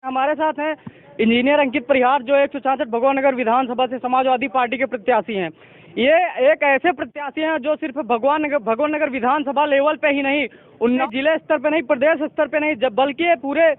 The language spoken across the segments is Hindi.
हमारे साथ हैं इंजीनियर अंकित परिहार जो 166 भगवान नगर विधानसभा से समाजवादी पार्टी के प्रत्याशी हैं। ये एक ऐसे प्रत्याशी हैं जो सिर्फ भगवान नगर विधानसभा लेवल पे ही नहीं, उन्नीस जिले स्तर पे नहीं, प्रदेश स्तर पे नहीं, बल्कि पूरे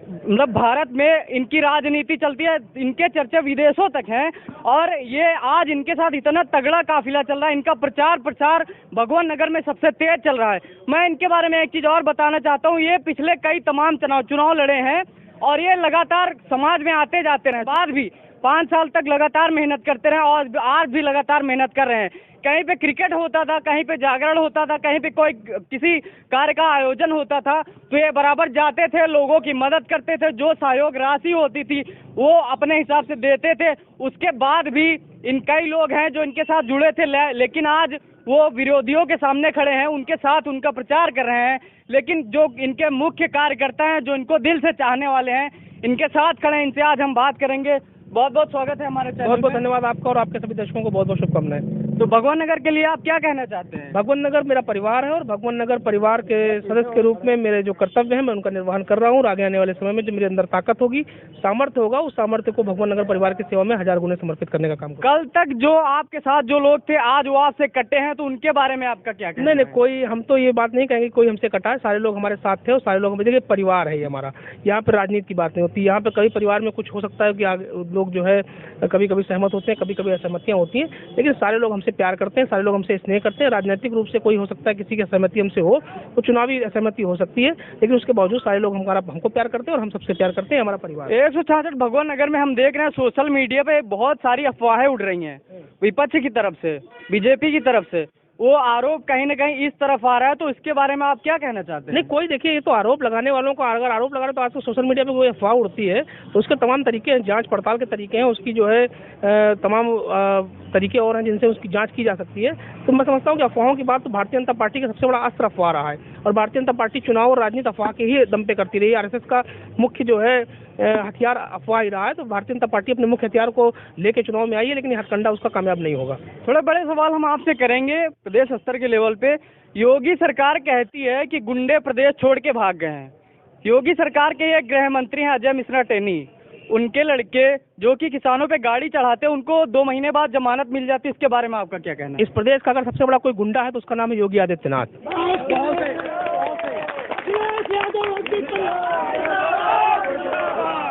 मतलब भारत में इनकी राजनीति चलती है। इनके चर्चे विदेशों तक हैं और ये आज इनके साथ इतना तगड़ा काफिला चल रहा है। इनका प्रचार भगवान नगर में सबसे तेज चल रहा है। मैं इनके बारे में एक चीज और बताना चाहता हूँ। ये पिछले कई तमाम चुनाव लड़े हैं और ये लगातार समाज में आते जाते रहे, बाद भी 5 साल तक लगातार मेहनत करते रहे और आज भी लगातार मेहनत कर रहे हैं। कहीं पे क्रिकेट होता था, कहीं पे जागरण होता था, कहीं पे कोई किसी कार्य का आयोजन होता था तो ये बराबर जाते थे, लोगों की मदद करते थे। जो सहयोग राशि होती थी वो अपने हिसाब से देते थे। उसके बाद भी इन कई लोग हैं जो इनके साथ जुड़े थे, लेकिन आज वो विरोधियों के सामने खड़े हैं, उनके साथ उनका प्रचार कर रहे हैं। लेकिन जो इनके मुख्य कार्यकर्ता हैं, जो इनको दिल से चाहने वाले हैं, इनके साथ खड़े हैं। इनसे आज हम बात करेंगे। बहुत बहुत स्वागत है हमारे चैनल। बहुत बहुत धन्यवाद आपका और आपके सभी दर्शकों को बहुत बहुत शुभकामनाएं। तो भगवान नगर के लिए आप क्या कहना चाहते हैं? भगवान नगर मेरा परिवार है और भगवान नगर परिवार के सदस्य के रूप में मेरे जो कर्तव्य हैं मैं उनका निर्वहन कर रहा हूँ। और आगे आने वाले समय में जो मेरे अंदर ताकत होगी, सामर्थ्य होगा, उस सामर्थ्य को भगवान नगर परिवार की सेवा में 1000 गुने समर्पित करने का काम करूँगा। कल तक जो आपके साथ जो लोग थे आज वो आपसे कटे हैं, तो उनके बारे में आपका क्या कहना है? नहीं, कोई हम तो ये बात नहीं कहेंगे कोई हमसे कटा है। सारे लोग हमारे साथ थे और सारे लोग देखिए परिवार है ये हमारा। यहाँ पे राजनीति की बात नहीं होती। यहाँ पे कभी परिवार में कुछ हो सकता है कि लोग जो है कभी कभी सहमत होते हैं, कभी कभी असहमतियाँ होती हैं, लेकिन सारे लोग हमसे प्यार करते हैं, सारे लोग हमसे स्नेह करते हैं। राजनीतिक रूप से कोई हो सकता है किसी की असहमति हमसे हो, तो चुनावी असहमति हो सकती है, लेकिन उसके बावजूद सारे लोग हमको प्यार करते हैं और हम सबसे प्यार करते हैं। हमारा परिवार 166 भगवान नगर में हम देख रहे हैं सोशल मीडिया पे बहुत सारी अफवाहें उड़ रही हैं विपक्ष की तरफ से, बीजेपी की तरफ से। वो आरोप कहीं न कहीं इस तरफ आ रहा है, तो इसके बारे में आप क्या कहना चाहते हैं? नहीं, कोई देखिए ये तो आरोप लगाने वालों को, अगर आरोप लगा रहे तो आज तो सोशल मीडिया पे कोई अफवाह उड़ती है तो उसके तमाम तरीके हैं, जांच पड़ताल के तरीके हैं, उसकी जो है तमाम तरीके और हैं जिनसे उसकी जांच की जा सकती है। तो मैं समझता हूँ कि अफवाहों की बात तो भारतीय जनता पार्टी का सबसे बड़ा अस्त्र अफवाह रहा है और भारतीय जनता पार्टी चुनाव और राजनीति अफवाह के ही दम पे करती रही। आरएसएस का मुख्य जो है हथियार अफवाह ही रहा है। तो भारतीय जनता पार्टी अपने मुख्य हथियार को लेके चुनाव में आई है, लेकिन ये हथकंडा उसका कामयाब नहीं होगा। थोड़े बड़े सवाल हम आपसे करेंगे प्रदेश स्तर के लेवल पे। योगी सरकार कहती है कि गुंडे प्रदेश छोड़ के भाग गए हैं। योगी सरकार के एक गृह मंत्री हैं अजय मिश्रा टेनी, उनके लड़के जो कि किसानों पे गाड़ी चढ़ाते हैं उनको 2 महीने बाद जमानत मिल जाती है। इसके बारे में आपका क्या कहना है? इस प्रदेश का अगर सबसे बड़ा कोई गुंडा है तो उसका नाम है योगी आदित्यनाथ।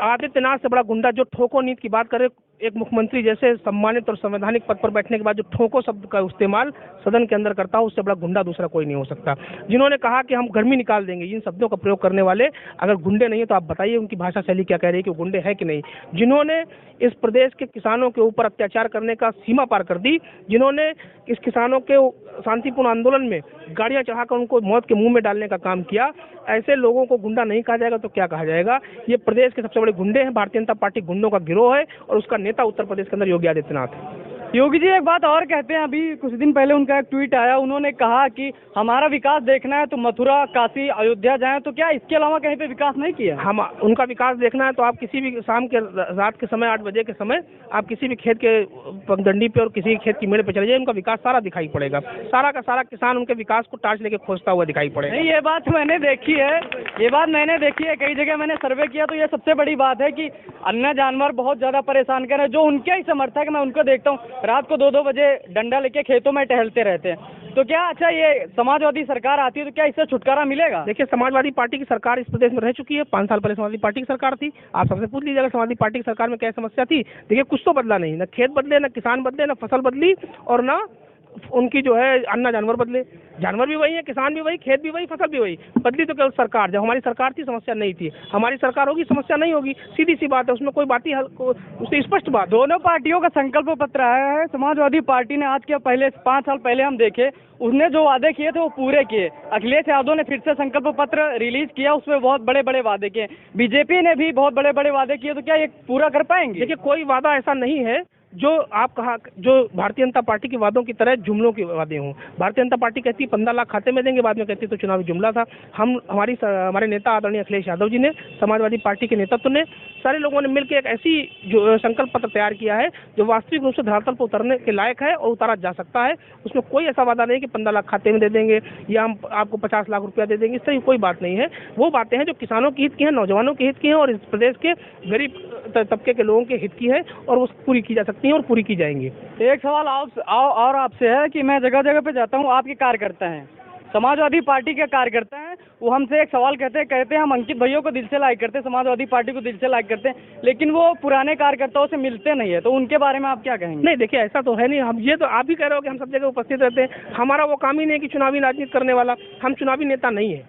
आदित्यनाथ से बड़ा गुंडा जो ठोको नीति की बात करे, एक मुख्यमंत्री जैसे सम्मानित और संवैधानिक पद पर बैठने के बाद जो ठोको शब्द का इस्तेमाल सदन के अंदर करता हो, उससे बड़ा गुंडा दूसरा कोई नहीं हो सकता। जिन्होंने कहा कि हम गर्मी निकाल देंगे, इन शब्दों का प्रयोग करने वाले अगर गुंडे नहीं है तो आप बताइए उनकी भाषा शैली क्या कह रही है कि वो गुंडे है कि नहीं। जिन्होंने इस प्रदेश के किसानों के ऊपर अत्याचार करने का सीमा पार कर दी, जिन्होंने इस किसानों के शांतिपूर्ण आंदोलन में गाड़ियां चढ़ाकर उनको मौत के मुंह में डालने का काम किया, ऐसे लोगों को गुंडा नहीं कहा जाएगा तो क्या कहा जाएगा? ये प्रदेश के सबसे बड़े गुंडे हैं। भारतीय जनता पार्टी गुंडों का गिरोह है और उसका नेता उत्तर प्रदेश के अंदर योगी आदित्यनाथ है। योगी जी एक बात और कहते हैं, अभी कुछ दिन पहले उनका एक ट्वीट आया, उन्होंने कहा कि हमारा विकास देखना है तो मथुरा, काशी, अयोध्या जाएं। तो क्या इसके अलावा कहीं पे विकास नहीं किया? हम उनका विकास देखना है तो आप किसी भी शाम के रात के समय 8 बजे के समय आप किसी भी खेत के पगडंडी पे और किसी खेत की मेड़ पे चले जाइए, उनका विकास सारा दिखाई पड़ेगा। सारा का सारा किसान उनके विकास को टार्च लेके खोजता हुआ दिखाई पड़ेगा। नहीं, ये बात मैंने देखी है, कई जगह मैंने सर्वे किया। तो ये सबसे बड़ी बात है कि अन्य जानवर बहुत ज्यादा परेशान कर रहे हैं। जो उनके ही समर्थक मैं उनको देखता हूँ रात को 2-2 बजे डंडा लेके खेतों में टहलते रहते हैं। तो क्या अच्छा ये समाजवादी सरकार आती है तो क्या इससे छुटकारा मिलेगा? देखिए, समाजवादी पार्टी की सरकार इस प्रदेश में रह चुकी है। 5 साल पहले समाजवादी पार्टी की सरकार थी। आप सबसे पूछ लीजिएगा समाजवादी पार्टी की सरकार में क्या समस्या थी। देखिए, कुछ तो बदला नहीं, न खेत बदले, न किसान बदले, न फसल बदली और न उनकी जो है अन्य जानवर बदले। जानवर भी वही है, किसान भी वही, खेत भी वही, फसल भी वही। बदली तो केवल सरकार। जब हमारी सरकार थी समस्या नहीं थी, हमारी सरकार होगी समस्या नहीं होगी। सीधी सी बात है, उसमें कोई बात ही उससे स्पष्ट बात। दोनों पार्टियों का संकल्प पत्र आया है। समाजवादी पार्टी ने आज के पहले 5 साल पहले हम देखे, उसने जो वादे किए थे वो पूरे किए। अखिलेश यादव ने फिर से संकल्प पत्र रिलीज किया, उसमें बहुत बड़े बड़े वादे किए। बीजेपी ने भी बहुत बड़े बड़े वादे किए। तो क्या ये पूरा कर पाएंगे? देखिए, कोई वादा ऐसा नहीं है जो आप कहा, जो भारतीय जनता पार्टी के वादों की तरह जुमलों के वादे हों। भारतीय जनता पार्टी कहती है 15 लाख खाते में देंगे, बाद में कहती है तो चुनावी जुमला था। हमारे नेता आदरणीय अखिलेश यादव जी ने, समाजवादी पार्टी के नेतृत्व ने, सारे लोगों ने मिलकर एक ऐसी जो संकल्प पत्र तैयार किया है जो वास्तविक रूप से धरातल पर उतरने के लायक है और उतारा जा सकता है। उसमें कोई ऐसा वादा नहीं कि 15 लाख खाते में दे देंगे या हम आपको 50 लाख रुपया दे देंगे, इस तरह की कोई बात नहीं है। वो बातें हैं जो किसानों के हित की हैं, नौजवानों के हित की हैं और इस प्रदेश के गरीब तबके के लोगों के हित की है और वो पूरी की जा सकती हैं और पूरी की जाएंगी। एक सवाल और आपसे है कि मैं जगह जगह पे जाता हूँ, आपके कार्यकर्ता हैं, समाजवादी पार्टी के कार्यकर्ता हैं, वो हमसे एक सवाल कहते हैं हम अंकित भैया को दिल से लाइक करते हैं, समाजवादी पार्टी को दिल से लाइक करते हैं, लेकिन वो पुराने कार्यकर्ताओं से मिलते नहीं है, तो उनके बारे में आप क्या कहेंगे? नहीं देखिए, ऐसा तो है नहीं। हम ये तो आप भी कह रहे हो कि हम सब जगह उपस्थित रहते हैं। हमारा वो काम ही नहीं है कि चुनावी राजनीति करने वाला। हम चुनावी नेता नहीं है,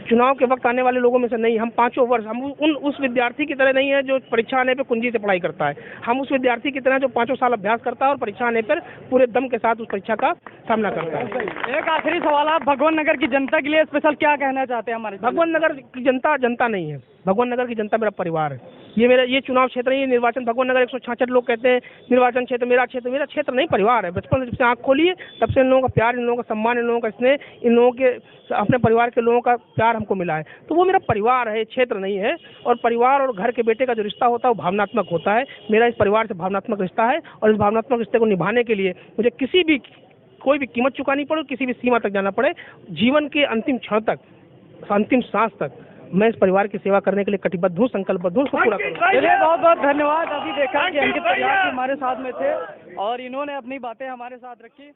चुनाव के वक्त आने वाले लोगों में से नहीं। हम 5 वर्ष, हम उस विद्यार्थी की तरह नहीं है जो परीक्षा आने पर कुंजी से पढ़ाई करता है। हम उस विद्यार्थी की तरह जो 5 साल अभ्यास करता है और परीक्षा आने पर पूरे दम के साथ उस परीक्षा का सामना करता है। एक आखिरी सवाल, आप भगवान नगर की जनता के लिए स्पेशल क्या कहना चाहते हैं? हमारे भगवान नगर की जनता नहीं है, भगवान नगर की जनता मेरा परिवार है। ये चुनाव क्षेत्र नहीं, ये निर्वाचन, भगवान नगर 166 लोग कहते हैं निर्वाचन क्षेत्र, मेरा क्षेत्र नहीं, परिवार है। बचपन से जब से आँख खोली है तब से इन लोगों का प्यार, इन लोगों का सम्मान, इन लोगों का स्नेह, इन लोगों के अपने परिवार के लोगों का प्यार हमको मिला है। तो वो मेरा परिवार है, क्षेत्र नहीं है। और परिवार और घर के बेटे का जो रिश्ता होता है वो भावनात्मक होता है। मेरा इस परिवार से भावनात्मक रिश्ता है और इस भावनात्मक रिश्ते को निभाने के लिए मुझे कोई भी कीमत चुकानी पड़े, किसी भी सीमा तक जाना पड़े, जीवन के अंतिम क्षण तक, अंतिम सांस तक मैं इस परिवार की सेवा करने के लिए कटिबद्ध हूँ, संकल्पबद्ध हूँ, उसको पूरा करूँगा। चलिए, बहुत बहुत धन्यवाद। अभी देखा कि अंकित प्रयास हमारे साथ में थे और इन्होंने अपनी बातें हमारे साथ रखी।